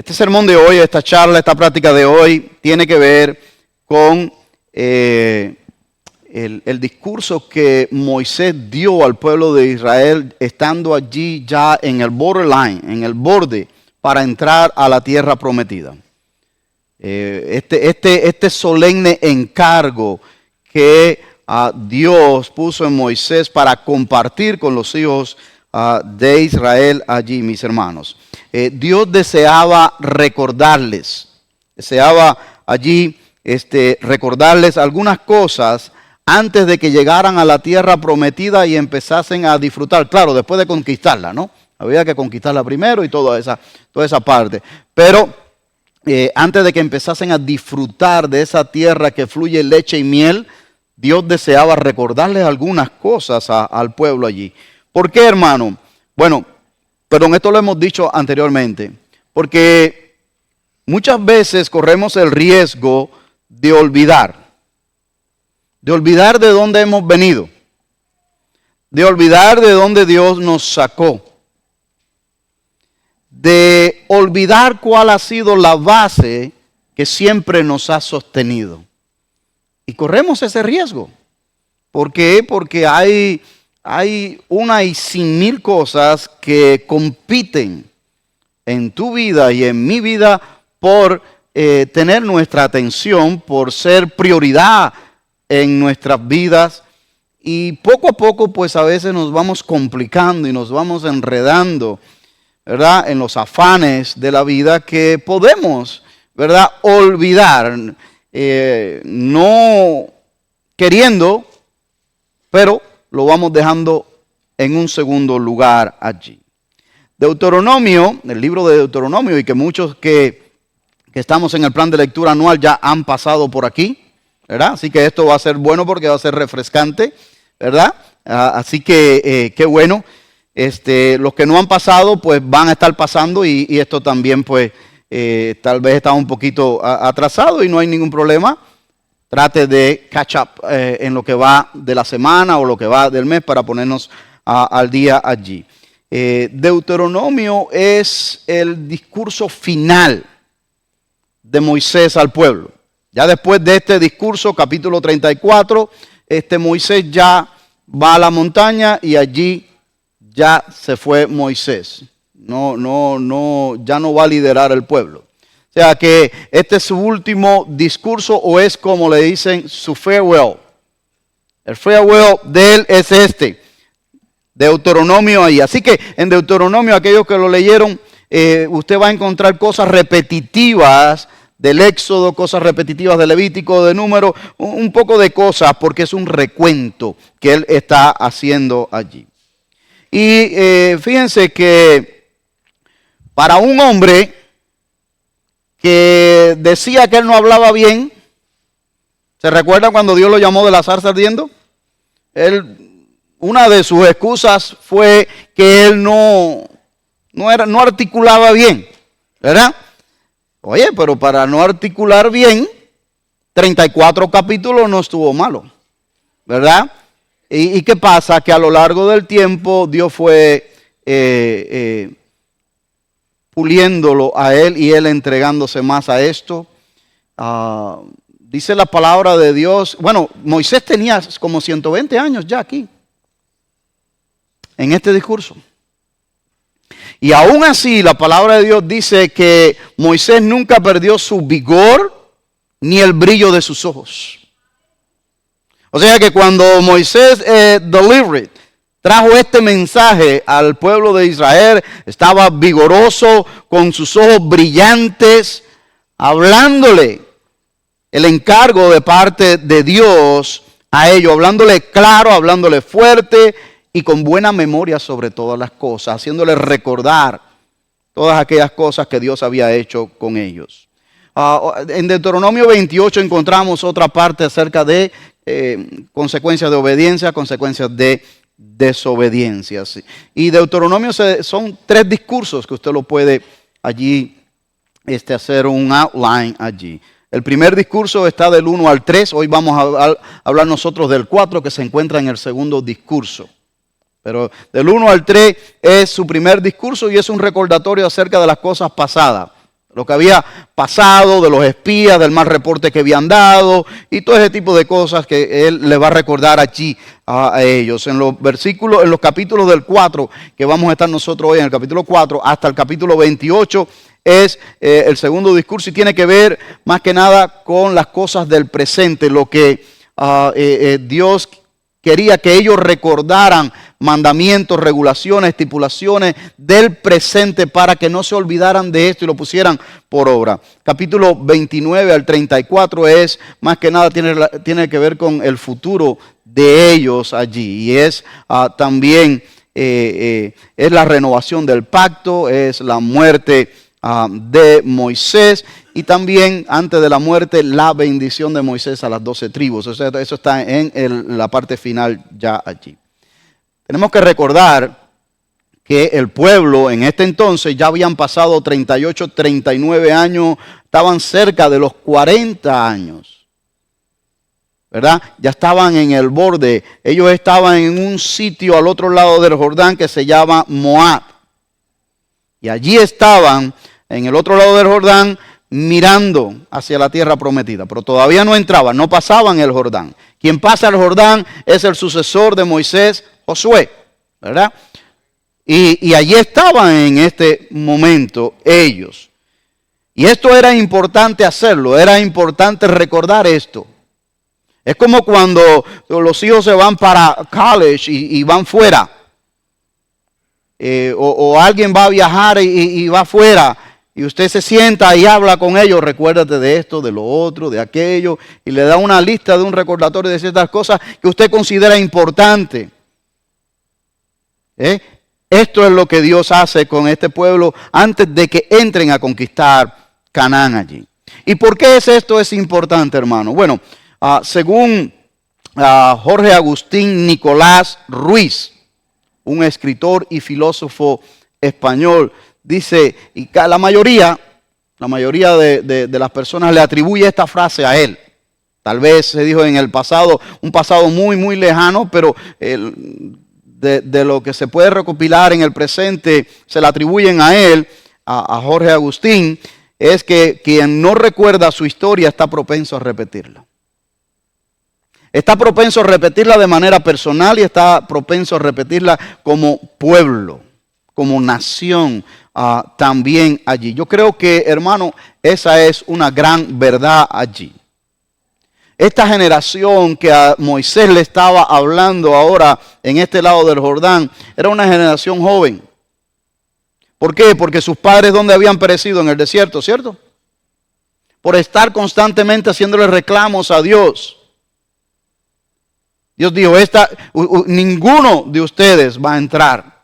Este sermón de hoy, esta charla, esta práctica de hoy, tiene que ver con el discurso que Moisés dio al pueblo de Israel estando allí ya en el borderline, en el borde, para entrar a la tierra prometida. Este solemne encargo que Dios puso en Moisés para compartir con los hijos de Israel allí, mis hermanos. Dios deseaba recordarles, recordarles algunas cosas antes de que llegaran a la tierra prometida y empezasen a disfrutar. Claro, después de conquistarla, ¿no? Había que conquistarla primero y toda esa parte. Pero antes de que empezasen a disfrutar de esa tierra que fluye leche y miel, Dios deseaba recordarles algunas cosas al pueblo allí. ¿Por qué, hermano? Bueno, perdón, esto lo hemos dicho anteriormente, porque muchas veces corremos el riesgo de olvidar de dónde hemos venido, de olvidar de dónde Dios nos sacó, de olvidar cuál ha sido la base que siempre nos ha sostenido. Y corremos ese riesgo. ¿Por qué? Porque hay una y cien mil cosas que compiten en tu vida y en mi vida por tener nuestra atención, por ser prioridad en nuestras vidas. Y poco a poco, pues a veces nos vamos complicando y nos vamos enredando, ¿verdad?, en los afanes de la vida que podemos, ¿verdad?, olvidar, no queriendo, pero lo vamos dejando en un segundo lugar allí. Deuteronomio, el libro de Deuteronomio, y que muchos que estamos en el plan de lectura anual ya han pasado por aquí, ¿verdad? Así que esto va a ser bueno porque va a ser refrescante, ¿verdad? Así que qué bueno. Los que no han pasado, pues van a estar pasando y esto también, pues, tal vez está un poquito atrasado y no hay ningún problema. Trate de catch up en lo que va de la semana o lo que va del mes para ponernos al día allí. Deuteronomio es el discurso final de Moisés al pueblo. Ya después de este discurso, capítulo 34, Moisés ya va a la montaña y allí ya se fue Moisés. Ya no va a liderar el pueblo. O sea que este es su último discurso, o es como le dicen su farewell. El farewell de él es Deuteronomio ahí. Así que en Deuteronomio, aquellos que lo leyeron, usted va a encontrar cosas repetitivas del Éxodo, cosas repetitivas del Levítico, de Números, un poco de cosas, porque es un recuento que él está haciendo allí. Y fíjense que para un hombre que decía que él no hablaba bien, ¿se recuerda cuando Dios lo llamó de la zarza ardiendo? Una de sus excusas fue que él no articulaba bien, ¿verdad? Oye, pero para no articular bien, 34 capítulos no estuvo malo, ¿verdad? ¿Y qué pasa? Que a lo largo del tiempo Dios fue puliéndolo a él y él entregándose más a esto. Dice la palabra de Dios. Bueno, Moisés tenía como 120 años ya aquí, en este discurso. Y aún así la palabra de Dios dice que Moisés nunca perdió su vigor ni el brillo de sus ojos. O sea que cuando Moisés trajo este mensaje al pueblo de Israel, estaba vigoroso, con sus ojos brillantes, hablándole el encargo de parte de Dios a ellos, hablándole claro, hablándole fuerte y con buena memoria sobre todas las cosas, haciéndole recordar todas aquellas cosas que Dios había hecho con ellos. En Deuteronomio 28 encontramos otra parte acerca de consecuencias de obediencia, consecuencias de desobediencias. Y Deuteronomio son 3 discursos que usted lo puede allí hacer un outline allí. El primer discurso está del 1 al 3. Hoy vamos a hablar nosotros del 4, que se encuentra en el segundo discurso. Pero del 1 al 3 es su primer discurso y es un recordatorio acerca de las cosas pasadas. lo que había pasado, de los espías, del mal reporte que habían dado y todo ese tipo de cosas que él le va a recordar allí a ellos. En los versículos, en los capítulos del 4, que vamos a estar nosotros hoy, en el capítulo 4 hasta el capítulo 28, es el segundo discurso y tiene que ver más que nada con las cosas del presente, lo que Dios quería que ellos recordaran, mandamientos, regulaciones, estipulaciones del presente para que no se olvidaran de esto y lo pusieran por obra. Capítulo 29 al 34 es más que nada tiene que ver con el futuro de ellos allí y es también es la renovación del pacto, es la muerte de Moisés y también antes de la muerte la bendición de Moisés a las 12 tribus. O sea, eso está en la parte final ya allí. Tenemos que recordar que el pueblo en este entonces ya habían pasado 38, 39 años, estaban cerca de los 40 años, ¿verdad? Ya estaban en el borde, ellos estaban en un sitio al otro lado del Jordán que se llama Moab. Y allí estaban en el otro lado del Jordán mirando hacia la tierra prometida, pero todavía no entraban, no pasaban el Jordán. Quien pasa el Jordán es el sucesor de Moisés, Josué, ¿verdad? Y allí estaban en este momento ellos. Y esto era importante hacerlo, era importante recordar esto. Es como cuando los hijos se van para college y van fuera. O alguien va a viajar y va afuera. Y usted se sienta y habla con ellos, recuérdate de esto, de lo otro, de aquello, y le da una lista de un recordatorio de ciertas cosas que usted considera importante. Esto es lo que Dios hace con este pueblo antes de que entren a conquistar Canaán allí. ¿Y por qué esto es importante, hermano? Bueno, según Jorge Agustín Nicolás Ruiz, un escritor y filósofo español, dice, y la mayoría de las personas le atribuye esta frase a él. Tal vez se dijo en el pasado, un pasado muy, muy lejano, pero de lo que se puede recopilar en el presente, se le atribuyen a él, a Jorge Agustín, es que quien no recuerda su historia está propenso a repetirla. Está propenso a repetirla de manera personal y está propenso a repetirla como pueblo, como nación también allí. Yo creo que, hermano, esa es una gran verdad allí. Esta generación que a Moisés le estaba hablando ahora en este lado del Jordán, era una generación joven. ¿Por qué? Porque sus padres, ¿dónde habían perecido? En el desierto, ¿cierto? Por estar constantemente haciéndole reclamos a Dios. Dios dijo, ninguno de ustedes va a entrar.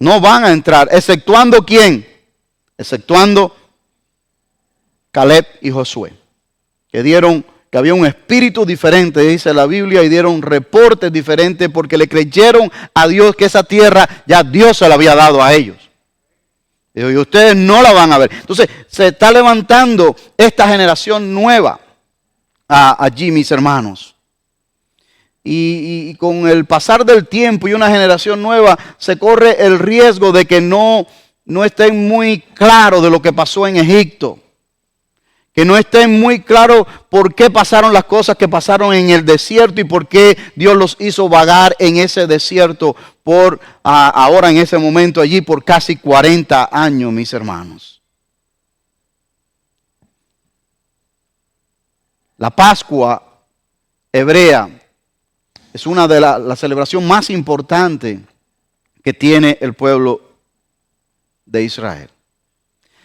No van a entrar, exceptuando ¿quién? Exceptuando Caleb y Josué, que había un espíritu diferente, dice la Biblia, y dieron reportes diferentes porque le creyeron a Dios que esa tierra ya Dios se la había dado a ellos. Y ustedes no la van a ver. Entonces se está levantando esta generación nueva allí, mis hermanos. Y con el pasar del tiempo y una generación nueva, se corre el riesgo de que no estén muy claros de lo que pasó en Egipto. Que no estén muy claros por qué pasaron las cosas que pasaron en el desierto y por qué Dios los hizo vagar en ese desierto ahora en ese momento allí por casi 40 años, mis hermanos. La Pascua hebrea es una de la celebración más importante que tiene el pueblo de Israel.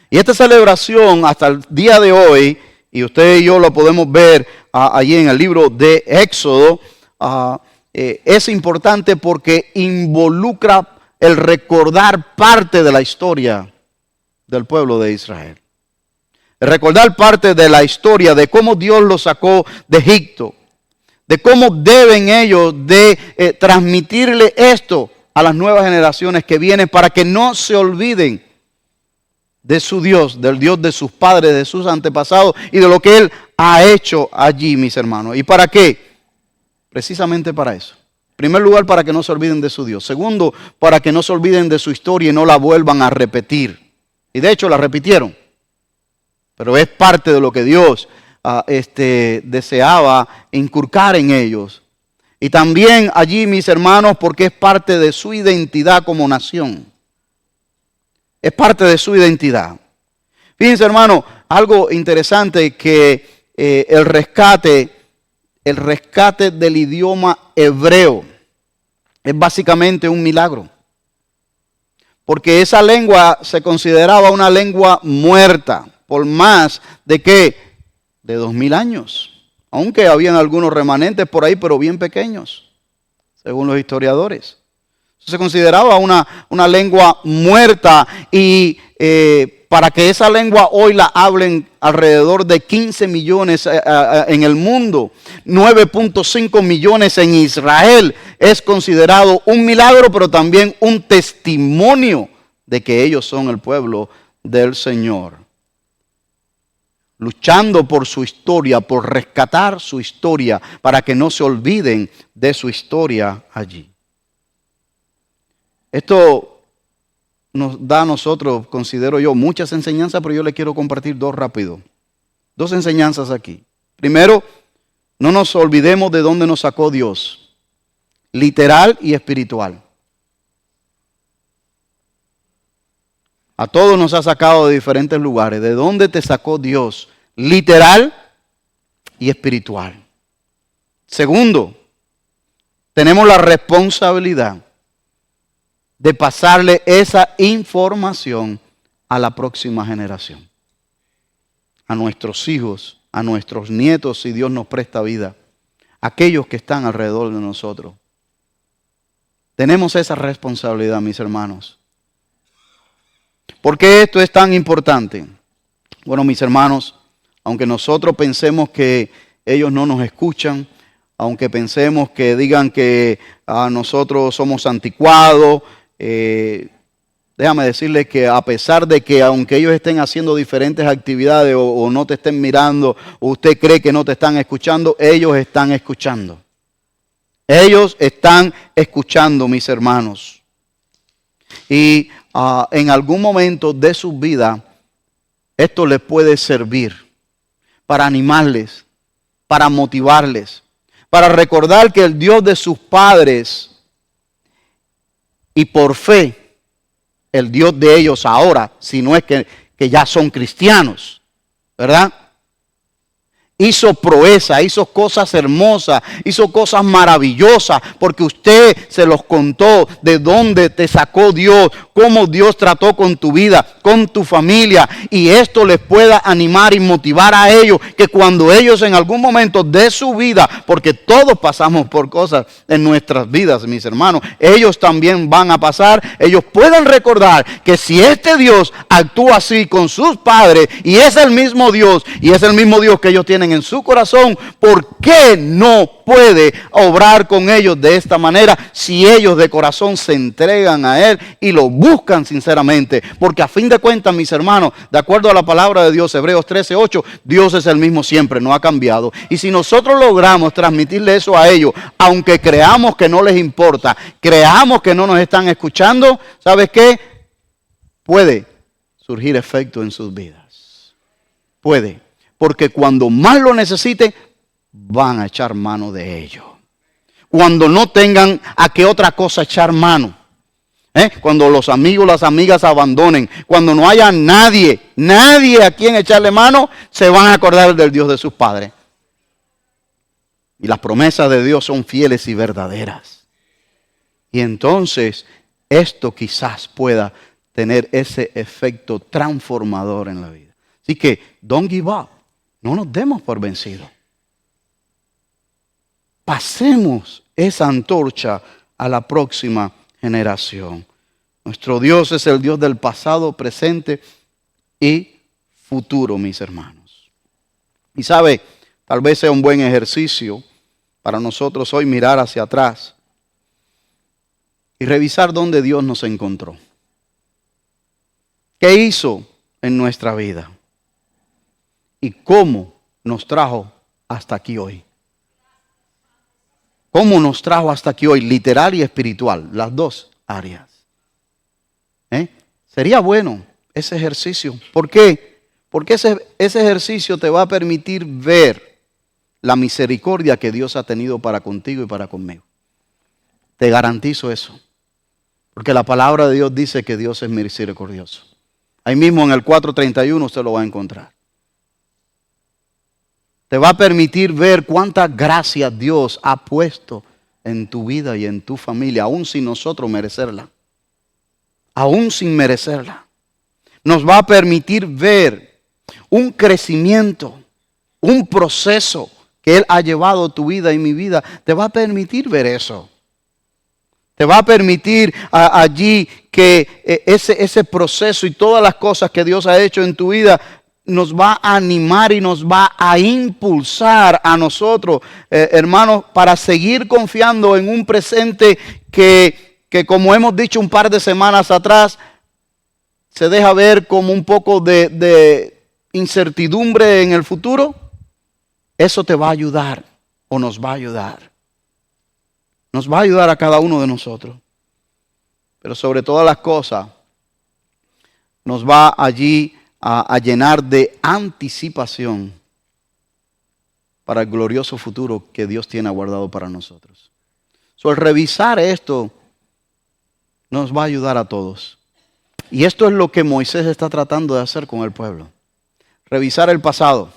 Y esta celebración hasta el día de hoy, y usted y yo lo podemos ver allí en el libro de Éxodo, es importante porque involucra el recordar parte de la historia del pueblo de Israel. El recordar parte de la historia de cómo Dios los sacó de Egipto, de cómo deben ellos de transmitirle esto a las nuevas generaciones que vienen para que no se olviden de su Dios, del Dios de sus padres, de sus antepasados y de lo que Él ha hecho allí, mis hermanos. ¿Y para qué? Precisamente para eso. En primer lugar, para que no se olviden de su Dios. Segundo, para que no se olviden de su historia y no la vuelvan a repetir. Y de hecho la repitieron. pero es parte de lo que Dios deseaba inculcar en ellos. Y también allí, mis hermanos, porque es parte de su identidad como nación. Es parte de su identidad. Fíjense, hermano, algo interesante que el rescate del idioma hebreo es básicamente un milagro. Porque esa lengua se consideraba una lengua muerta por más de 2000 años. Aunque habían algunos remanentes por ahí, pero bien pequeños, según los historiadores. Se consideraba una lengua muerta y para que esa lengua hoy la hablen alrededor de 15 millones en el mundo, 9.5 millones en Israel, es considerado un milagro, pero también un testimonio de que ellos son el pueblo del Señor. Luchando por su historia, por rescatar su historia, para que no se olviden de su historia allí. Esto nos da a nosotros, considero yo, muchas enseñanzas, pero yo le quiero compartir dos rápido. Dos enseñanzas aquí. Primero, no nos olvidemos de dónde nos sacó Dios, literal y espiritual. A todos nos ha sacado de diferentes lugares. ¿De dónde te sacó Dios? Literal y espiritual. Segundo, tenemos la responsabilidad de pasarle esa información a la próxima generación. A nuestros hijos, a nuestros nietos, si Dios nos presta vida. Aquellos que están alrededor de nosotros. Tenemos esa responsabilidad, mis hermanos. ¿Por qué esto es tan importante? Bueno, mis hermanos, aunque nosotros pensemos que ellos no nos escuchan, aunque pensemos que digan que nosotros somos anticuados, déjame decirles que a pesar de que aunque ellos estén haciendo diferentes actividades o no te estén mirando, o usted cree que no te están escuchando, ellos están escuchando. Ellos están escuchando, mis hermanos. Y en algún momento de su vida, esto les puede servir para animarles, para motivarles, para recordar que el Dios de sus padres y por fe, el Dios de ellos ahora, si no es que ya son cristianos, ¿verdad? Hizo proeza, hizo cosas hermosas, hizo cosas maravillosas, porque usted se los contó de dónde te sacó Dios, cómo Dios trató con tu vida, con tu familia, y esto les pueda animar y motivar a ellos, que cuando ellos en algún momento de su vida, porque todos pasamos por cosas en nuestras vidas, mis hermanos, ellos también van a pasar, ellos puedan recordar que si este Dios actúa así con sus padres, y es el mismo Dios, y es el mismo Dios que ellos tienen en su corazón, ¿por qué no puede obrar con ellos de esta manera si ellos de corazón se entregan a Él y lo buscan sinceramente? Porque a fin de cuentas, mis hermanos, de acuerdo a la palabra de Dios, Hebreos 13:8, Dios es el mismo siempre, no ha cambiado. Y si nosotros logramos transmitirle eso a ellos, aunque creamos que no les importa, creamos que no nos están escuchando, ¿sabes qué? Puede surgir efecto en sus vidas. Puede. Porque cuando más lo necesiten, van a echar mano de ello. Cuando no tengan a qué otra cosa echar mano. Cuando los amigos, las amigas abandonen. Cuando no haya nadie a quien echarle mano, se van a acordar del Dios de sus padres. Y las promesas de Dios son fieles y verdaderas. Y entonces, esto quizás pueda tener ese efecto transformador en la vida. Así que, don't give up. No nos demos por vencidos. Pasemos esa antorcha a la próxima generación. Nuestro Dios es el Dios del pasado, presente y futuro, mis hermanos. Y sabe, tal vez sea un buen ejercicio para nosotros hoy mirar hacia atrás y revisar dónde Dios nos encontró. ¿Qué hizo en nuestra vida? ¿Y cómo nos trajo hasta aquí hoy? ¿Cómo nos trajo hasta aquí hoy? Literal y espiritual, las dos áreas. Sería bueno ese ejercicio. ¿Por qué? Porque ese ejercicio te va a permitir ver la misericordia que Dios ha tenido para contigo y para conmigo. Te garantizo eso. Porque la palabra de Dios dice que Dios es misericordioso. Ahí mismo en el 4:31 usted lo va a encontrar. Te va a permitir ver cuántas gracias Dios ha puesto en tu vida y en tu familia, aún sin nosotros merecerla. Aún sin merecerla. Nos va a permitir ver un crecimiento, un proceso que Él ha llevado tu vida y mi vida. Te va a permitir ver eso. Te va a permitir allí que ese proceso y todas las cosas que Dios ha hecho en tu vida nos va a animar y nos va a impulsar a nosotros, hermanos, para seguir confiando en un presente que como hemos dicho un par de semanas atrás, se deja ver como un poco de incertidumbre en el futuro. Eso te va a ayudar o nos va a ayudar. Nos va a ayudar a cada uno de nosotros. Pero sobre todas las cosas, nos va allí a llenar de anticipación para el glorioso futuro que Dios tiene aguardado para nosotros. El revisar esto nos va a ayudar a todos. Y esto es lo que Moisés está tratando de hacer con el pueblo. Revisar el pasado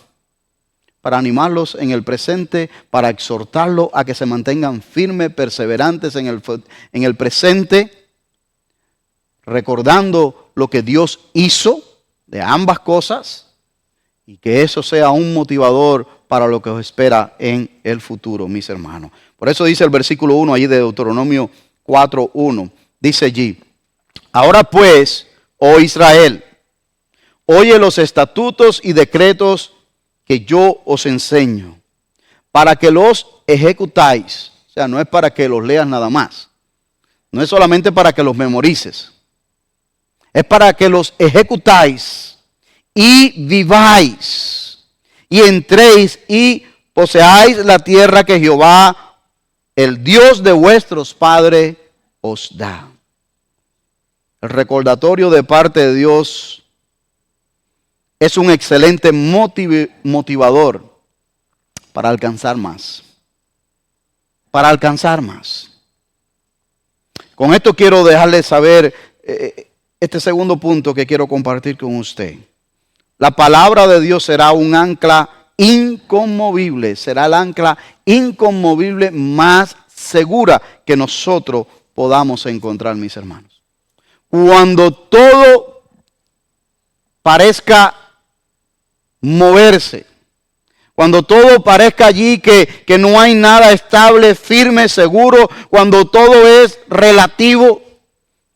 para animarlos en el presente, para exhortarlos a que se mantengan firmes, perseverantes en el presente, recordando lo que Dios hizo de ambas cosas y que eso sea un motivador para lo que os espera en el futuro, mis hermanos. Por eso dice el versículo 1 allí de Deuteronomio 4:1, dice allí: ahora pues, oh Israel, oye los estatutos y decretos que yo os enseño, para que los ejecutáis. O sea, no es para que los leas nada más. No es solamente para que los memorices. Es para que los ejecutáis y viváis y entréis y poseáis la tierra que Jehová, el Dios de vuestros padres, os da. El recordatorio de parte de Dios es un excelente motivador para alcanzar más. Para alcanzar más. Con esto quiero dejarles saber este segundo punto que quiero compartir con usted. La palabra de Dios será un ancla inconmovible, será el ancla inconmovible más segura que nosotros podamos encontrar, mis hermanos. Cuando todo parezca moverse, cuando todo parezca allí que no hay nada estable, firme, seguro, cuando todo es relativo,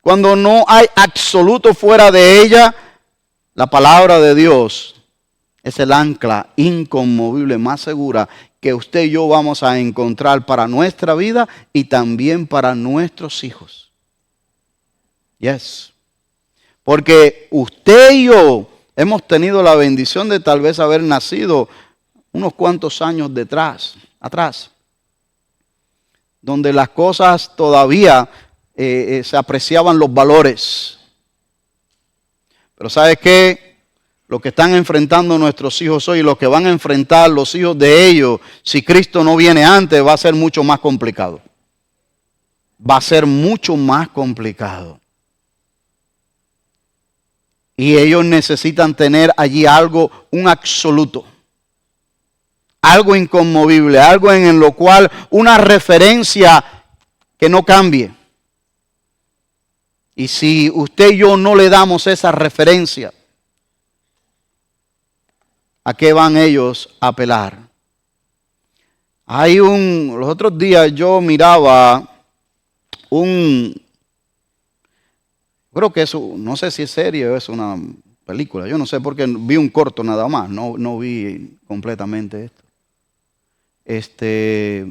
cuando no hay absoluto fuera de ella, la palabra de Dios es el ancla inconmovible más segura que usted y yo vamos a encontrar para nuestra vida y también para nuestros hijos. Yes. Porque usted y yo hemos tenido la bendición de tal vez haber nacido unos cuantos años atrás, donde las cosas todavía se apreciaban los valores. Pero ¿sabe qué? Lo que están enfrentando nuestros hijos hoy, lo que van a enfrentar los hijos de ellos, si Cristo no viene antes, va a ser mucho más complicado. Va a ser mucho más complicado. Y ellos necesitan tener allí algo, un absoluto. Algo inconmovible, algo en lo cual una referencia que no cambie. Y si usted y yo no le damos esa referencia, ¿a qué van ellos a apelar? Los otros días yo miraba creo que no sé si es serie o es una película, yo no sé porque vi un corto nada más, no vi completamente esto.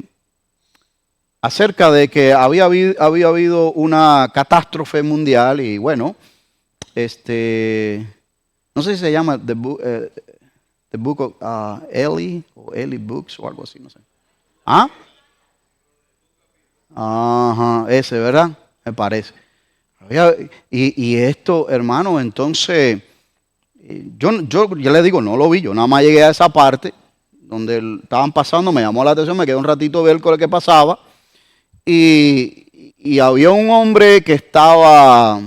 Acerca de que había habido una catástrofe mundial y bueno, no sé si se llama The Book of Eli o Eli Books o algo así, no sé. ¿Ah? Ajá, ese, ¿verdad? Me parece. Y esto, hermano, entonces Yo ya le digo, no lo vi, yo nada más llegué a esa parte donde estaban pasando, me llamó la atención, me quedé un ratito a ver con lo que pasaba. Y había un hombre que estaba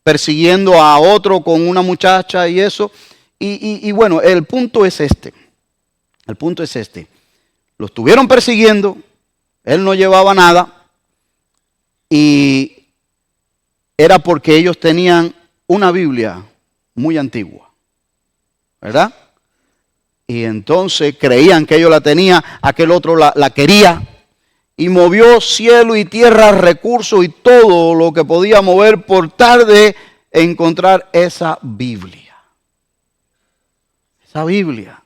persiguiendo a otro con una muchacha y eso. Y bueno, el punto es este. El punto es este. Lo estuvieron persiguiendo, él no llevaba nada y era porque ellos tenían una Biblia muy antigua, ¿verdad? Y entonces creían que ellos la tenían, aquel otro la quería y movió cielo y tierra, recursos y todo lo que podía mover por tal de encontrar esa Biblia. Esa Biblia.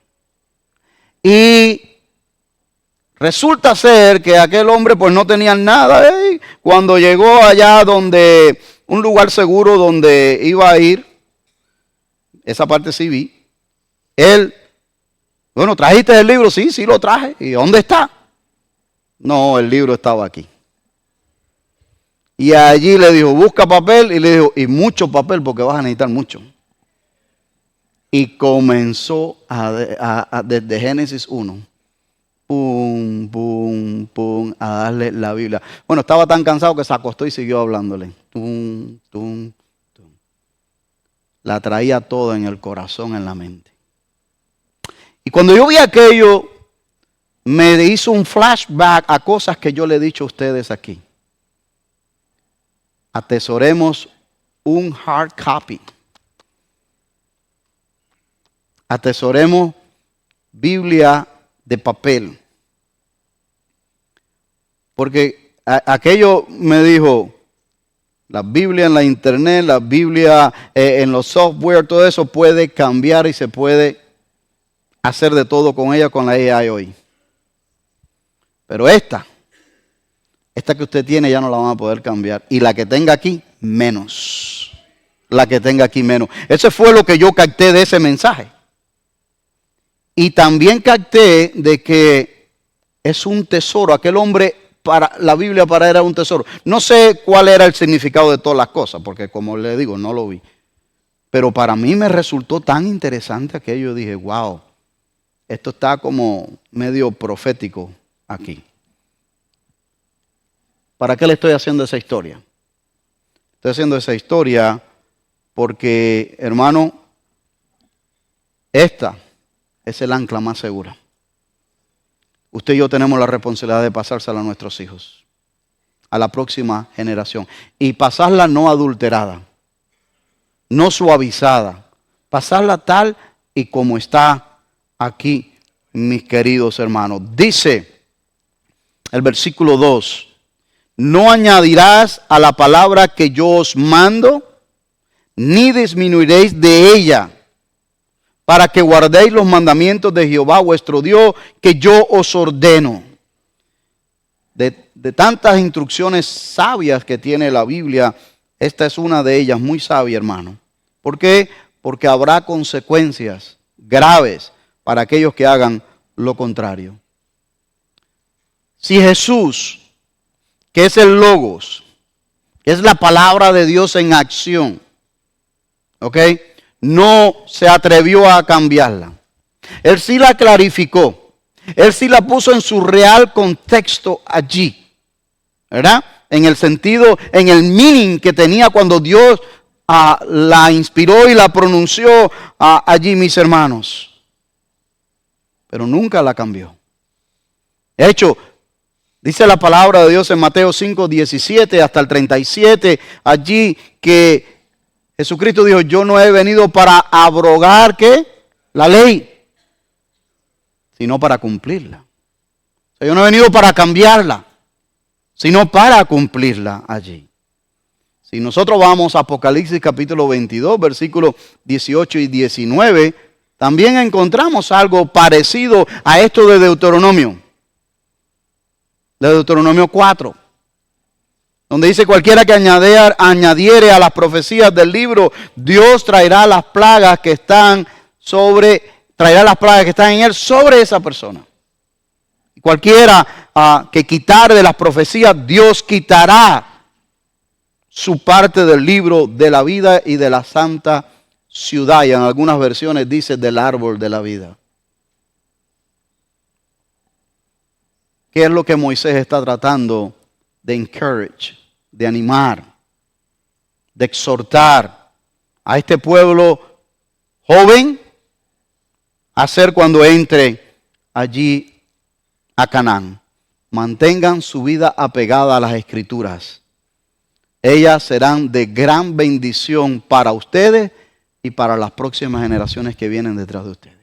Y resulta ser que aquel hombre pues no tenía nada. Cuando llegó allá donde, un lugar seguro donde iba a ir, esa parte sí vi, él, bueno, ¿trajiste el libro? Sí, sí lo traje. ¿Y dónde está? No, el libro estaba aquí. Y allí le dijo, busca papel, y le dijo, y mucho papel porque vas a necesitar mucho. Y comenzó desde Génesis 1, pum, pum, pum, a darle la Biblia. Bueno, estaba tan cansado que se acostó y siguió hablándole. Tum, tum, tum. La traía toda en el corazón, en la mente. Y cuando yo vi aquello, me hizo un flashback a cosas que yo le he dicho a ustedes aquí. Atesoremos un hard copy. Atesoremos Biblia de papel. Porque aquello me dijo, la Biblia en la internet, la Biblia en los software, todo eso puede cambiar y se puede hacer de todo con ella, con la AI hoy. Pero esta que usted tiene ya no la van a poder cambiar. Y la que tenga aquí, menos. La que tenga aquí, menos. Eso fue lo que yo capté de ese mensaje. Y también capté de que es un tesoro. Aquel hombre, para la Biblia para él era un tesoro. No sé cuál era el significado de todas las cosas, porque como le digo, no lo vi. Pero para mí me resultó tan interesante que yo dije, wow, esto está como medio profético aquí. ¿Para qué le estoy haciendo esa historia? Estoy haciendo esa historia porque, hermano, esta es el ancla más segura. Usted y yo tenemos la responsabilidad de pasársela a nuestros hijos, a la próxima generación. Y pasarla no adulterada, no suavizada. Pasarla tal y como está aquí, mis queridos hermanos. Dice el versículo 2. No añadirás a la palabra que yo os mando, ni disminuiréis de ella, para que guardéis los mandamientos de Jehová vuestro Dios, que yo os ordeno. De tantas instrucciones sabias que tiene la Biblia, esta es una de ellas muy sabia, hermano. ¿Por qué? Porque habrá consecuencias graves para aquellos que hagan lo contrario. Si Jesús, que es el Logos, que es la palabra de Dios en acción, ¿ok? No se atrevió a cambiarla. Él sí la clarificó. Él sí la puso en su real contexto allí, ¿verdad? En el sentido, en el meaning que tenía cuando Dios la inspiró y la pronunció allí, mis hermanos. Pero nunca la cambió. De hecho, dice la palabra de Dios en Mateo 5, 17 hasta el 37, allí que Jesucristo dijo, yo no he venido para abrogar, ¿qué? La ley, sino para cumplirla. O sea, yo no he venido para cambiarla, sino para cumplirla allí. Si nosotros vamos a Apocalipsis capítulo 22, versículos 18 y 19, también encontramos algo parecido a esto de Deuteronomio. De Deuteronomio 4, donde dice cualquiera que añadiere a las profecías del libro, Dios traerá las plagas que están en él sobre esa persona. Cualquiera que quitare de las profecías, Dios quitará su parte del libro de la vida y de la santa ciudad, y en algunas versiones dice del árbol de la vida. ¿Qué es lo que Moisés está tratando de encourage, de animar, de exhortar a este pueblo joven a hacer cuando entre allí a Canaán? Mantengan su vida apegada a las Escrituras. Ellas serán de gran bendición para ustedes y para las próximas generaciones que vienen detrás de ustedes.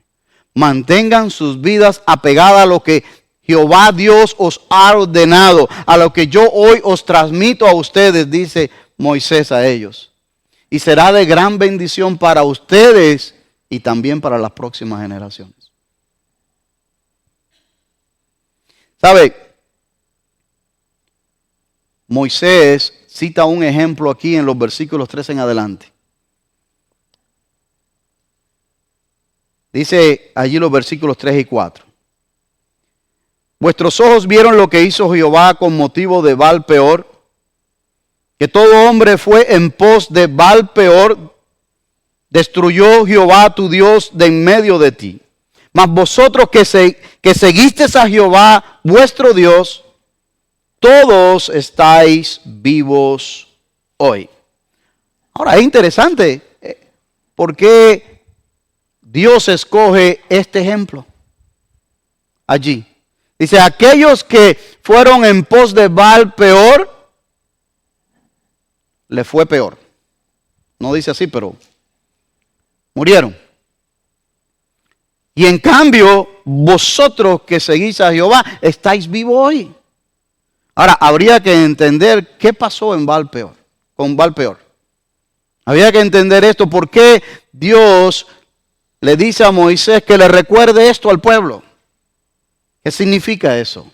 Mantengan sus vidas apegadas a lo que Jehová Dios os ha ordenado, a lo que yo hoy os transmito a ustedes, dice Moisés a ellos. Y será de gran bendición para ustedes y también para las próximas generaciones. ¿Sabe? Moisés cita un ejemplo aquí en los versículos 3 en adelante. Dice allí los versículos 3 y 4. Vuestros ojos vieron lo que hizo Jehová con motivo de Baal-peor, que todo hombre fue en pos de Baal-peor, destruyó Jehová tu Dios de en medio de ti. Mas vosotros que seguisteis a Jehová vuestro Dios, todos estáis vivos hoy. Ahora es interesante, ¿por qué Dios escoge este ejemplo allí? Dice, aquellos que fueron en pos de Baal-peor, le fue peor. No dice así, pero murieron. Y en cambio, vosotros que seguís a Jehová, estáis vivos hoy. Ahora, habría que entender qué pasó en Baal-peor, con Baal-peor. Habría que entender esto, por qué Dios le dice a Moisés que le recuerde esto al pueblo. ¿Qué significa eso?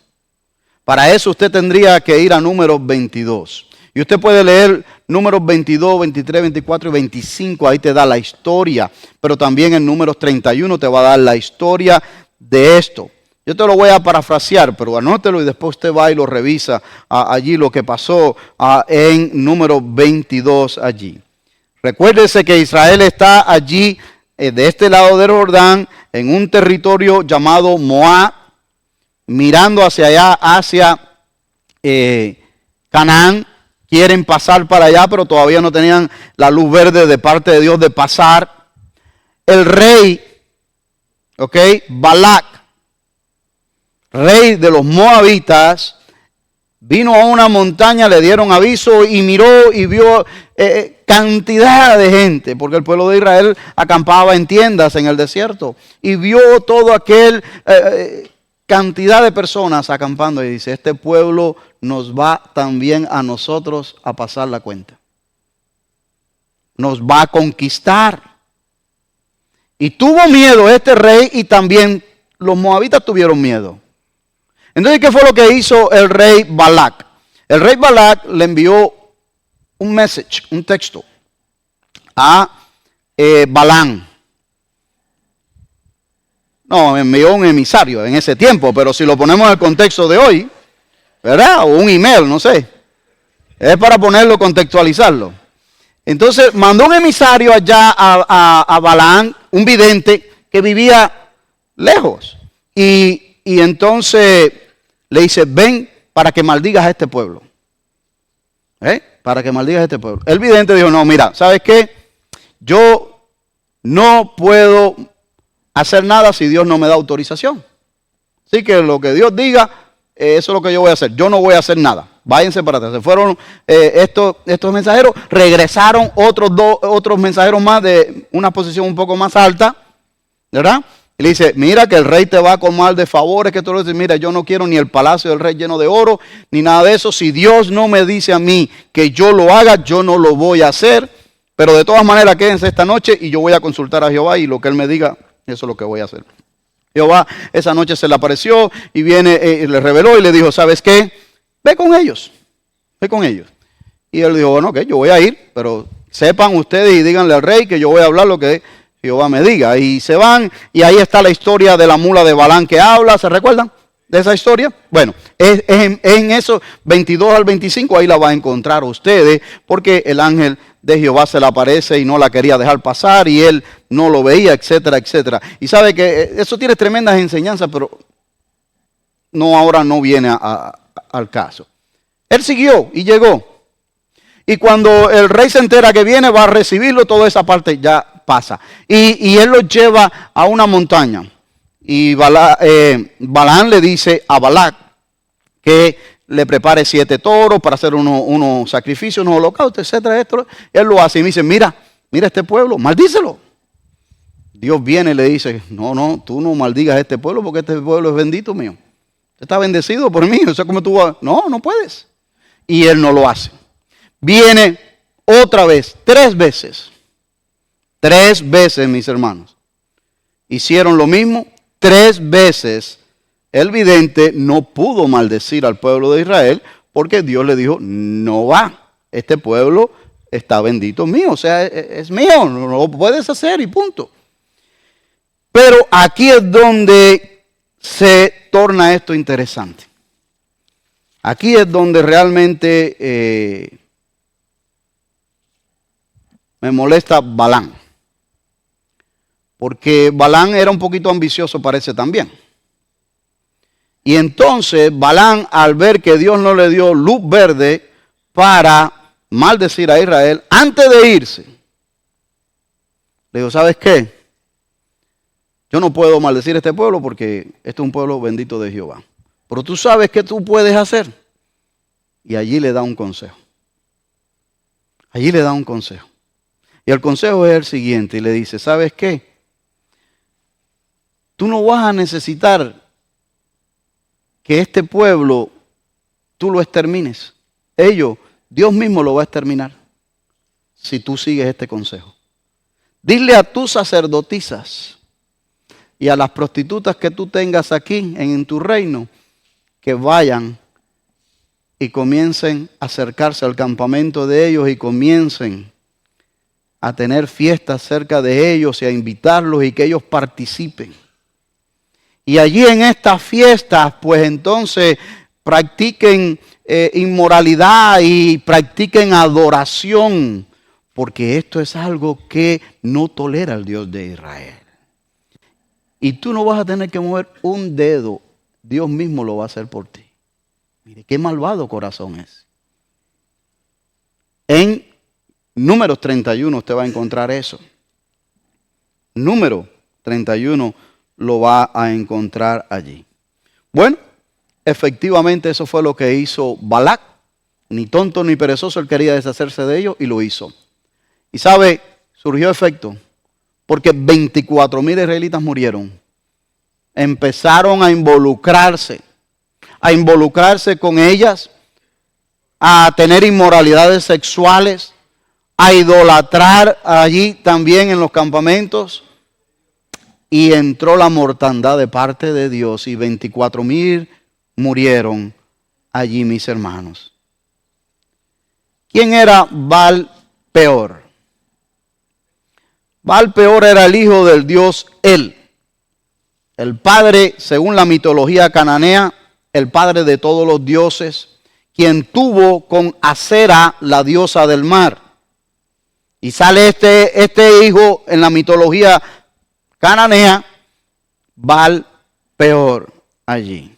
Para eso usted tendría que ir a Números 22. Y usted puede leer Números 22, 23, 24 y 25. Ahí te da la historia. Pero también en Números 31 te va a dar la historia de esto. Yo te lo voy a parafrasear, pero anótelo y después usted va y lo revisa allí lo que pasó en Números 22 allí. Recuérdese que Israel está allí de este lado del Jordán en un territorio llamado Moab, mirando hacia allá, hacia Canaán. Quieren pasar para allá, pero todavía no tenían la luz verde de parte de Dios de pasar. El rey, Balac, rey de los moabitas, vino a una montaña, le dieron aviso y miró y vio cantidad de gente, porque el pueblo de Israel acampaba en tiendas en el desierto, y vio todo aquel cantidad de personas acampando y dice, este pueblo nos va también a nosotros a pasar la cuenta. Nos va a conquistar. Y tuvo miedo este rey y también los moabitas tuvieron miedo. Entonces, ¿qué fue lo que hizo el rey Balac? El rey Balac le envió un message, un texto a Balán. No, envió un emisario en ese tiempo, pero si lo ponemos en el contexto de hoy, ¿verdad? O un email, no sé. Es para ponerlo, contextualizarlo. Entonces mandó un emisario allá a Balaán, un vidente que vivía lejos. Y entonces le dice, ven para que maldigas a este pueblo. Para que maldigas a este pueblo. El vidente dijo, no, mira, ¿sabes qué? Yo no puedo hacer nada si Dios no me da autorización. Así que lo que Dios diga, eso es lo que yo voy a hacer. Yo no voy a hacer nada. Váyanse para atrás. Se fueron estos mensajeros, regresaron otros mensajeros más de una posición un poco más alta, ¿verdad? Y le dice, mira que el rey te va a colmar de favores, que tú le dices, mira, yo no quiero ni el palacio del rey lleno de oro, ni nada de eso. Si Dios no me dice a mí que yo lo haga, yo no lo voy a hacer. Pero de todas maneras, quédense esta noche y yo voy a consultar a Jehová y lo que él me diga, eso es lo que voy a hacer. Jehová esa noche se le apareció y le reveló y le dijo, ¿sabes qué? Ve con ellos. Y él dijo, bueno, ok, yo voy a ir, pero sepan ustedes y díganle al rey que yo voy a hablar lo que Jehová me diga. Y se van y ahí está la historia de la mula de Balán que habla, ¿se recuerdan de esa historia? Bueno, en esos 22 al 25 ahí la va a encontrar ustedes porque el ángel de Jehová se le aparece y no la quería dejar pasar y él no lo veía, etcétera, etcétera. Y sabe que eso tiene tremendas enseñanzas, pero ahora no viene al caso. Él siguió y llegó. Y cuando el rey se entera que viene, va a recibirlo, toda esa parte ya pasa. Y él lo lleva a una montaña. Y Balaam le dice a Balac que le prepare 7 toros para hacer unos sacrificios, unos holocaustos, etcétera. Él lo hace y me dice, mira este pueblo, maldícelo. Dios viene y le dice, no, tú no maldigas a este pueblo porque este pueblo es bendito mío. Está bendecido por mí, o sea, como tú vas, no puedes. Y él no lo hace. Viene otra vez, 3 veces. 3 veces, mis hermanos. Hicieron lo mismo. 3 veces el vidente no pudo maldecir al pueblo de Israel porque Dios le dijo, no va. Este pueblo está bendito mío, o sea, es mío, no lo puedes hacer y punto. Pero aquí es donde se torna esto interesante. Aquí es donde realmente me molesta Balaam. Porque Balaam era un poquito ambicioso, parece también. Y entonces Balaam, al ver que Dios no le dio luz verde para maldecir a Israel, antes de irse, le dijo, ¿sabes qué? Yo no puedo maldecir a este pueblo porque este es un pueblo bendito de Jehová. Pero tú sabes qué tú puedes hacer. Y allí le da un consejo. Allí le da un consejo. Y el consejo es el siguiente. Y le dice, ¿sabes qué? Tú no vas a necesitar que este pueblo tú lo extermines. Dios mismo lo va a exterminar si tú sigues este consejo. Dile a tus sacerdotisas y a las prostitutas que tú tengas aquí en tu reino que vayan y comiencen a acercarse al campamento de ellos y comiencen a tener fiestas cerca de ellos y a invitarlos y que ellos participen. Y allí en estas fiestas, pues entonces practiquen inmoralidad y practiquen adoración, porque esto es algo que no tolera el Dios de Israel. Y tú no vas a tener que mover un dedo, Dios mismo lo va a hacer por ti. Mire, qué malvado corazón es. En Números 31 usted va a encontrar eso. Número 31 lo va a encontrar allí. Bueno, efectivamente eso fue lo que hizo Balac. Ni tonto ni perezoso, él quería deshacerse de ellos y lo hizo. Y sabe, surgió efecto, porque 24,000 israelitas murieron. Empezaron a involucrarse con ellas, a tener inmoralidades sexuales, a idolatrar allí también en los campamentos. Y entró la mortandad de parte de Dios y 24,000 murieron allí, mis hermanos. ¿Quién era Baal-peor? Baal-peor era el hijo del dios El. El padre, según la mitología cananea, el padre de todos los dioses, quien tuvo con Acera, la diosa del mar. Y sale este hijo en la mitología cananea, Baal-peor allí.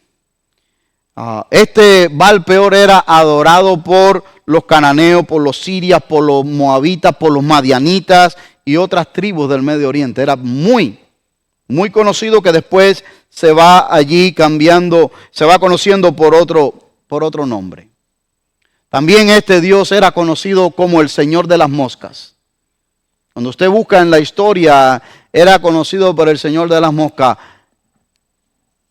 Este Baal-peor era adorado por los cananeos, por los sirios, por los moabitas, por los madianitas y otras tribus del Medio Oriente. Era muy conocido, que después se va allí cambiando, se va conociendo por otro nombre. También este Dios era conocido como el Señor de las moscas. Cuando usted busca en la historia, era conocido por el Señor de las moscas.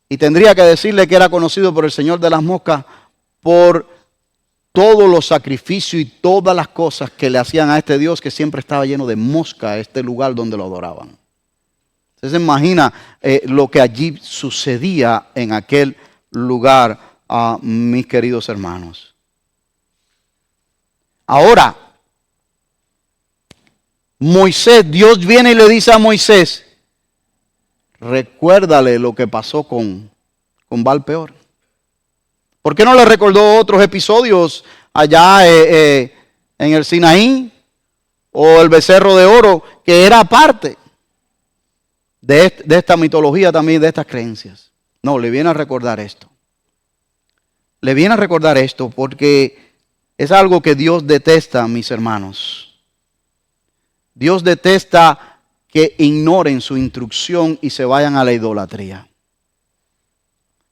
Y tendría que decirle que era conocido por el Señor de las moscas por todos los sacrificios y todas las cosas que le hacían a este Dios, que siempre estaba lleno de mosca, este lugar donde lo adoraban. Usted se imagina lo que allí sucedía en aquel lugar, mis queridos hermanos. Ahora, Dios viene y le dice a Moisés, recuérdale lo que pasó con Baal-peor. ¿Por qué no le recordó otros episodios allá en el Sinaí? o el becerro de oro, que era parte de esta mitología también, de estas creencias. No, le viene a recordar esto. Le viene a recordar esto porque es algo que Dios detesta, mis hermanos. Dios detesta que ignoren su instrucción y se vayan a la idolatría.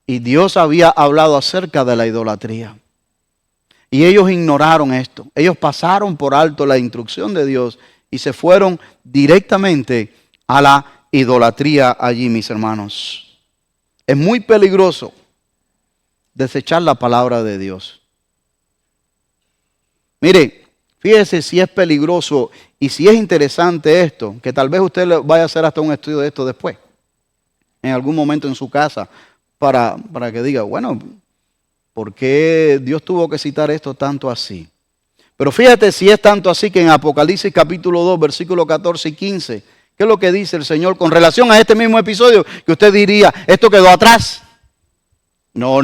Y Dios había hablado acerca de la idolatría. Y ellos ignoraron esto. Ellos pasaron por alto la instrucción de Dios y se fueron directamente a la idolatría allí, mis hermanos. Es muy peligroso desechar la palabra de Dios. Mire, fíjese si es peligroso y si es interesante esto, que tal vez usted vaya a hacer hasta un estudio de esto después, en algún momento en su casa, para que diga, bueno, ¿por qué Dios tuvo que citar esto tanto así? Pero fíjate si es tanto así que en Apocalipsis capítulo 2, versículos 14 y 15, ¿qué es lo que dice el Señor con relación a este mismo episodio? Que usted diría, esto quedó atrás. No.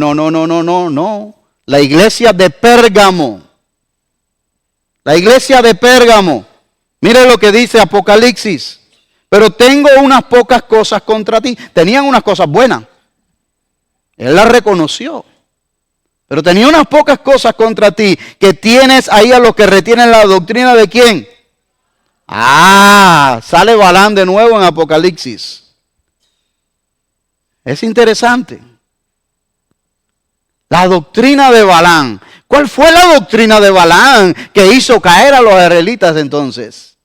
La iglesia de Pérgamo. La iglesia de Pérgamo. Mire lo que dice Apocalipsis. Pero tengo unas pocas cosas contra ti. Tenían unas cosas buenas. Él las reconoció. Pero tenía unas pocas cosas contra ti, que tienes ahí a los que retienen la doctrina de quién. Sale Balaam de nuevo en Apocalipsis. Es interesante. La doctrina de Balaam. ¿Cuál fue la doctrina de Balaam que hizo caer a los israelitas entonces?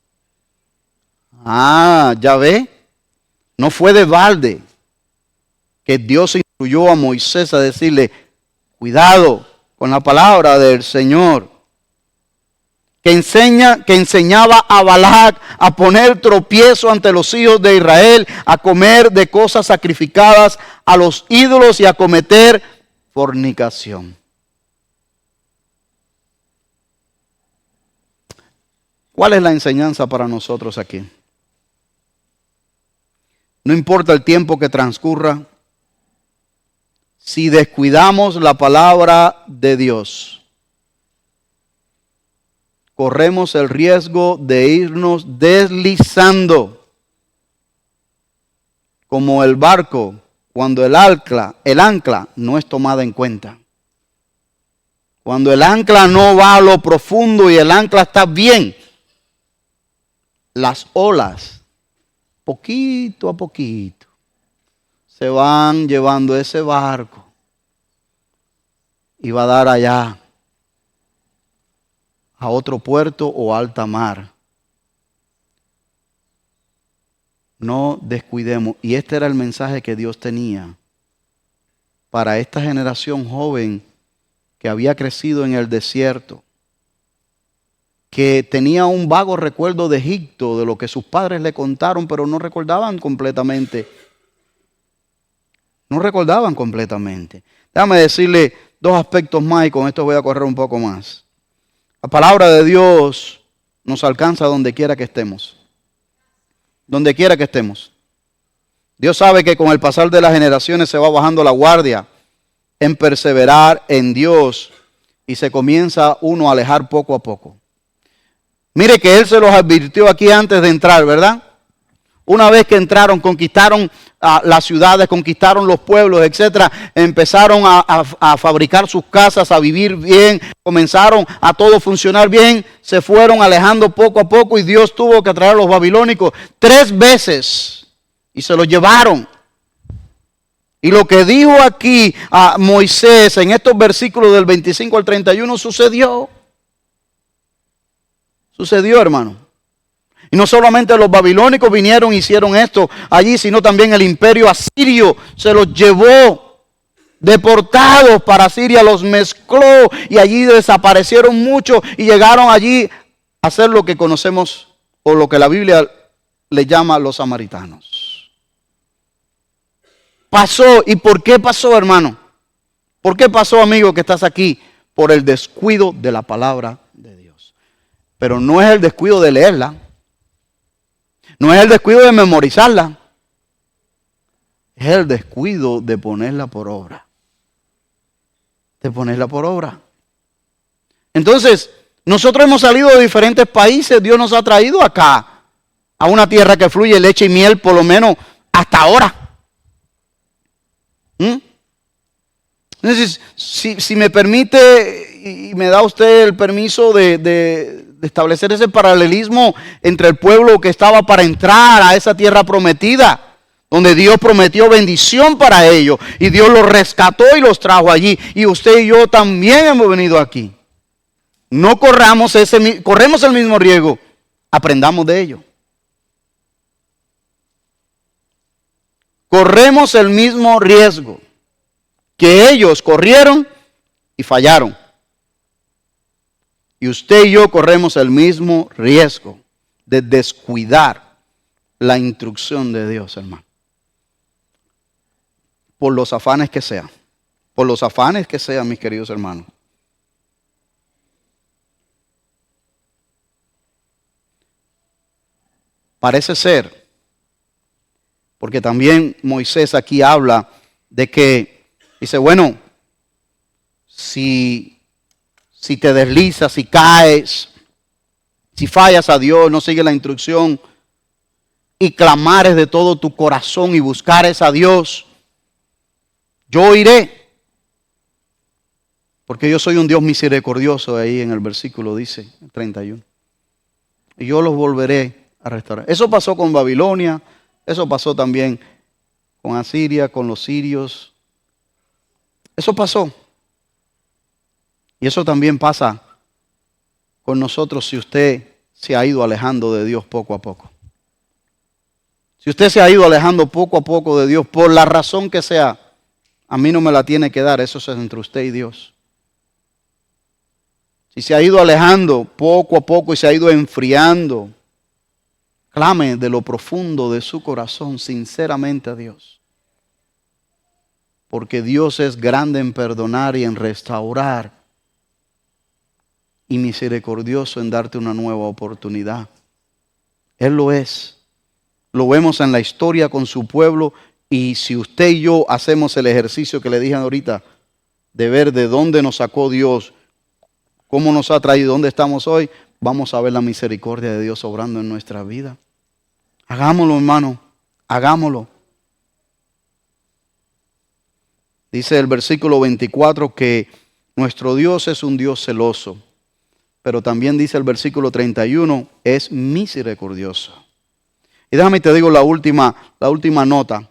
Ya ve. No fue de balde que Dios instruyó a Moisés a decirle, cuidado con la palabra del Señor. Que enseñaba a Balac a poner tropiezo ante los hijos de Israel, a comer de cosas sacrificadas a los ídolos y a cometer fornicación. ¿Cuál es la enseñanza para nosotros aquí? No importa el tiempo que transcurra, si descuidamos la palabra de Dios, corremos el riesgo de irnos deslizando como el barco cuando el ancla no es tomada en cuenta. Cuando el ancla no va a lo profundo y el ancla está bien, las olas, poquito a poquito, se van llevando ese barco y va a dar allá a otro puerto o alta mar. No descuidemos. Y este era el mensaje que Dios tenía para esta generación joven que había crecido en el desierto, que tenía un vago recuerdo de Egipto, de lo que sus padres le contaron, pero no recordaban completamente. No recordaban completamente. Déjame decirle dos aspectos más y con esto voy a correr un poco más. La palabra de Dios nos alcanza donde quiera que estemos. Donde quiera que estemos. Dios sabe que con el pasar de las generaciones se va bajando la guardia en perseverar en Dios y se comienza uno a alejar poco a poco. Mire que Él se los advirtió aquí antes de entrar, ¿verdad? Una vez que entraron, conquistaron las ciudades, conquistaron los pueblos, etcétera, empezaron a fabricar sus casas, a vivir bien, comenzaron a todo funcionar bien, se fueron alejando poco a poco y Dios tuvo que traer a los babilónicos 3 veces y se los llevaron. Y lo que dijo aquí a Moisés en estos versículos del 25 al 31 sucedió. Sucedió, hermano. Y no solamente los babilónicos vinieron y hicieron esto allí, sino también el imperio asirio se los llevó deportados para Siria, los mezcló y allí desaparecieron muchos y llegaron allí a ser lo que conocemos o lo que la Biblia le llama los samaritanos. Pasó. ¿Y por qué pasó, hermano? ¿Por qué pasó, amigo, que estás aquí? Por el descuido de la palabra de Dios. Pero no es el descuido de leerla. No es el descuido de memorizarla. Es el descuido de ponerla por obra. De ponerla por obra. Entonces, Nosotros hemos salido de diferentes países. Dios nos ha traído acá, a una tierra que fluye leche y miel, por lo menos hasta ahora. Entonces, si me permite y me da usted el permiso de establecer ese paralelismo entre el pueblo que estaba para entrar a esa tierra prometida, donde Dios prometió bendición para ellos, y Dios los rescató y los trajo allí, y usted y yo también hemos venido aquí. No corremos el mismo riesgo, aprendamos de ello. Corremos el mismo riesgo que ellos corrieron y fallaron. Y usted y yo corremos el mismo riesgo de descuidar la instrucción de Dios, hermano. Por los afanes que sean. Por los afanes que sean, mis queridos hermanos. Parece ser, porque también Moisés aquí habla de que, dice, bueno, si te deslizas, si caes, si fallas a Dios, no sigues la instrucción y clamares de todo tu corazón y buscares a Dios, yo iré. Porque yo soy un Dios misericordioso, ahí en el versículo dice, 31. Y yo los volveré a restaurar. Eso pasó con Babilonia, eso pasó también con Asiria, con los sirios. Eso pasó. Y eso también pasa con nosotros si usted se ha ido alejando de Dios poco a poco. Si usted se ha ido alejando poco a poco de Dios, por la razón que sea, a mí no me la tiene que dar, eso es entre usted y Dios. Si se ha ido alejando poco a poco y se ha ido enfriando, clame de lo profundo de su corazón sinceramente a Dios. Porque Dios es grande en perdonar y en restaurar, y misericordioso en darte una nueva oportunidad. Él lo es. Lo vemos en la historia con su pueblo, y si usted y yo hacemos el ejercicio que le dije ahorita, de ver de dónde nos sacó Dios, cómo nos ha traído, dónde estamos hoy, vamos a ver la misericordia de Dios obrando en nuestra vida. Hagámoslo, hermano, hagámoslo. Dice el versículo 24 que nuestro Dios es un Dios celoso. Pero también dice el versículo 31, es misericordioso. Y déjame te digo la última nota.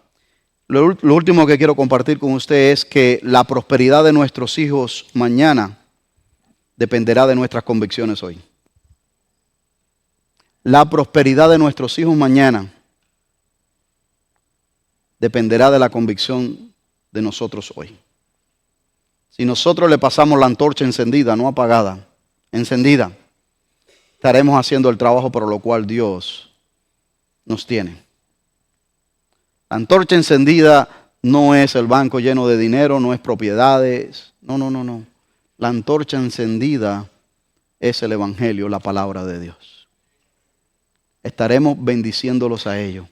Lo último que quiero compartir con usted es que la prosperidad de nuestros hijos mañana dependerá de nuestras convicciones hoy. La prosperidad de nuestros hijos mañana dependerá de la convicción de nosotros hoy. Si nosotros le pasamos la antorcha encendida, no apagada, encendida, estaremos haciendo el trabajo por lo cual Dios nos tiene. La antorcha encendida no es el banco lleno de dinero, no es propiedades, no. La antorcha encendida es el evangelio, la palabra de Dios. Estaremos bendiciéndolos a ellos.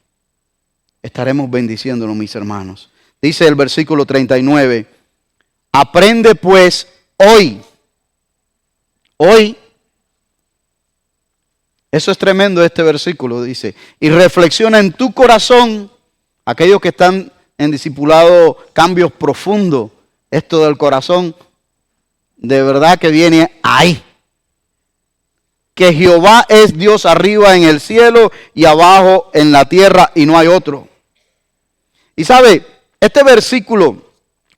Estaremos bendiciéndolos, mis hermanos. Dice el versículo 39, aprende pues hoy. Hoy, eso es tremendo este versículo, dice, y reflexiona en tu corazón, aquellos que están en discipulado, cambios profundos, esto del corazón, de verdad que viene ahí. Que Jehová es Dios arriba en el cielo y abajo en la tierra y no hay otro. Y sabe, este versículo,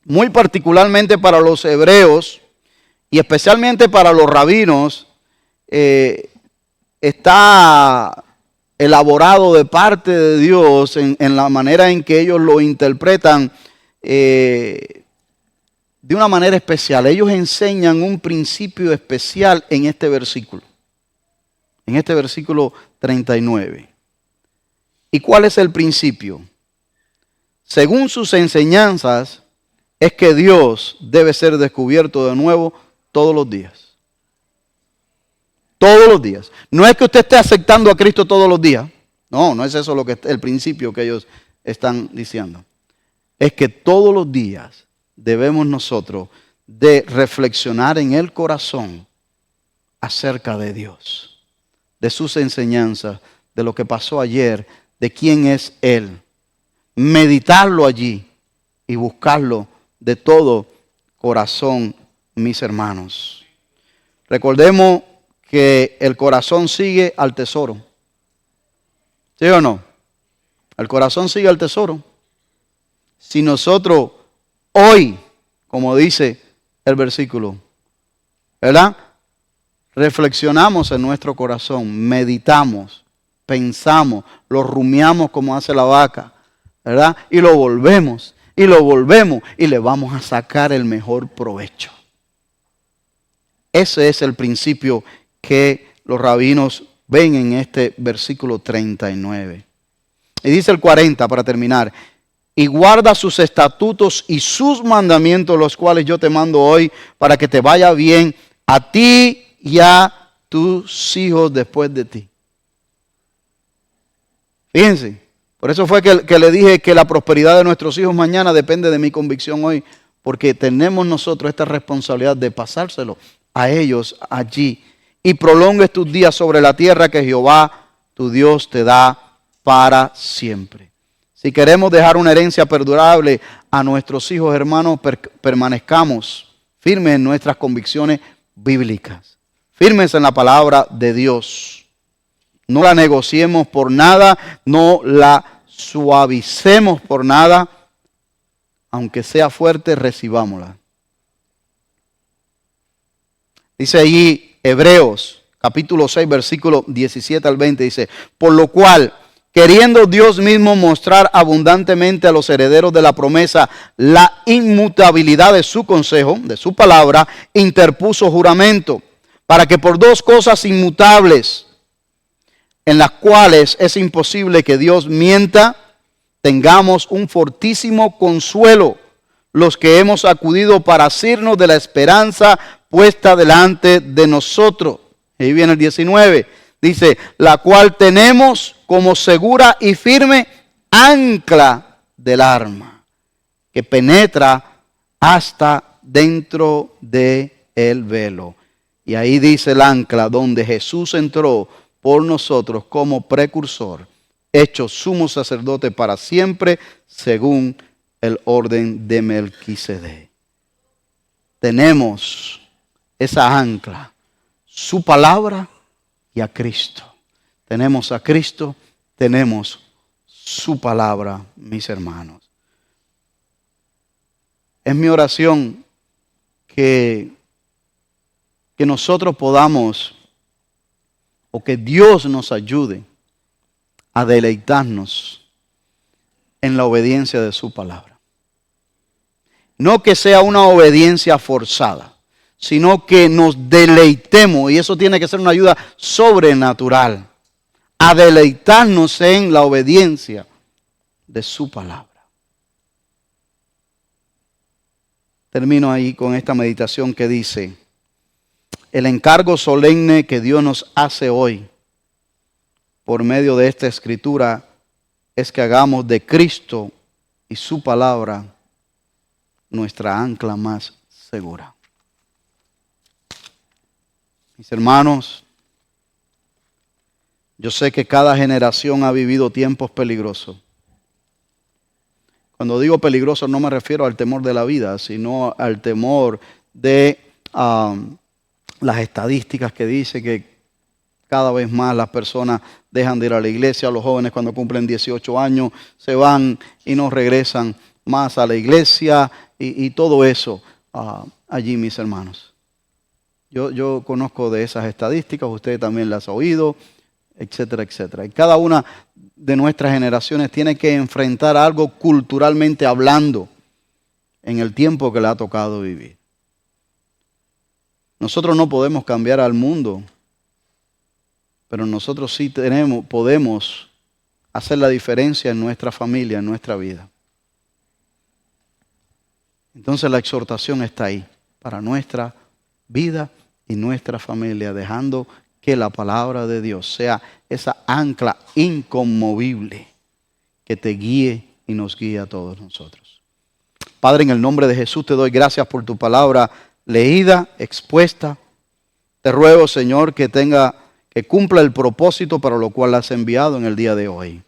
muy particularmente para los hebreos y especialmente para los rabinos, está elaborado de parte de Dios en la manera en que ellos lo interpretan de una manera especial. Ellos enseñan un principio especial en este versículo 39. ¿Y cuál es el principio? Según sus enseñanzas, es que Dios debe ser descubierto de nuevo todos los días. Todos los días. No es que usted esté aceptando a Cristo todos los días. No es eso el principio que ellos están diciendo. Es que todos los días debemos nosotros de reflexionar en el corazón acerca de Dios, de sus enseñanzas, de lo que pasó ayer, de quién es Él. Meditarlo allí y buscarlo de todo corazón, mis hermanos. Recordemos que el corazón sigue al tesoro. ¿Sí o no? El corazón sigue al tesoro. Si nosotros hoy, como dice el versículo, ¿verdad? Reflexionamos en nuestro corazón, meditamos, pensamos, lo rumiamos como hace la vaca, ¿verdad? Y lo volvemos, y le vamos a sacar el mejor provecho. Ese es el principio que los rabinos ven en este versículo 39. Y dice el 40 para terminar. Y guarda sus estatutos y sus mandamientos, los cuales yo te mando hoy, para que te vaya bien a ti y a tus hijos después de ti. Fíjense, por eso fue que le dije que la prosperidad de nuestros hijos mañana depende de mi convicción hoy, porque tenemos nosotros esta responsabilidad de pasárselo a ellos allí. Y prolongues tus días sobre la tierra que Jehová, tu Dios, te da para siempre. Si queremos dejar una herencia perdurable a nuestros hijos, hermanos, permanezcamos firmes en nuestras convicciones bíblicas. Firmes en la palabra de Dios. No la negociemos por nada, no la suavicemos por nada. Aunque sea fuerte, recibámosla. Dice allí Hebreos, capítulo 6, versículo 17 al 20, dice, por lo cual, queriendo Dios mismo mostrar abundantemente a los herederos de la promesa la inmutabilidad de su consejo, de su palabra, interpuso juramento, para que por dos cosas inmutables, en las cuales es imposible que Dios mienta, tengamos un fortísimo consuelo, los que hemos acudido para asirnos de la esperanza puesta delante de nosotros. Ahí viene el 19. Dice, la cual tenemos como segura y firme ancla del alma, que penetra hasta dentro del velo. Y ahí dice el ancla donde Jesús entró por nosotros como precursor, hecho sumo sacerdote para siempre, según el orden de Melquisedec. Tenemos esa ancla, su palabra y a Cristo. Tenemos a Cristo, tenemos su palabra, mis hermanos. Es mi oración que nosotros podamos, o que Dios nos ayude a deleitarnos en la obediencia de su palabra. No que sea una obediencia forzada, sino que nos deleitemos, y eso tiene que ser una ayuda sobrenatural, a deleitarnos en la obediencia de su palabra. Termino ahí con esta meditación que dice, el encargo solemne que Dios nos hace hoy por medio de esta escritura es que hagamos de Cristo y su palabra nuestra ancla más segura. Mis hermanos, yo sé que cada generación ha vivido tiempos peligrosos. Cuando digo peligroso no me refiero al temor de la vida, sino al temor de las estadísticas que dicen que cada vez más las personas dejan de ir a la iglesia. Los jóvenes cuando cumplen 18 años se van y no regresan más a la iglesia y todo eso allí, mis hermanos. Yo conozco de esas estadísticas, usted también las ha oído, etcétera, etcétera. Y cada una de nuestras generaciones tiene que enfrentar algo culturalmente hablando en el tiempo que le ha tocado vivir. Nosotros no podemos cambiar al mundo, pero nosotros sí podemos hacer la diferencia en nuestra familia, en nuestra vida. Entonces la exhortación está ahí, para nuestra vida y nuestra familia, dejando que la palabra de Dios sea esa ancla inconmovible que te guíe y nos guíe a todos nosotros. Padre, en el nombre de Jesús te doy gracias por tu palabra leída, expuesta. Te ruego, Señor, que cumpla el propósito para lo cual la has enviado en el día de hoy.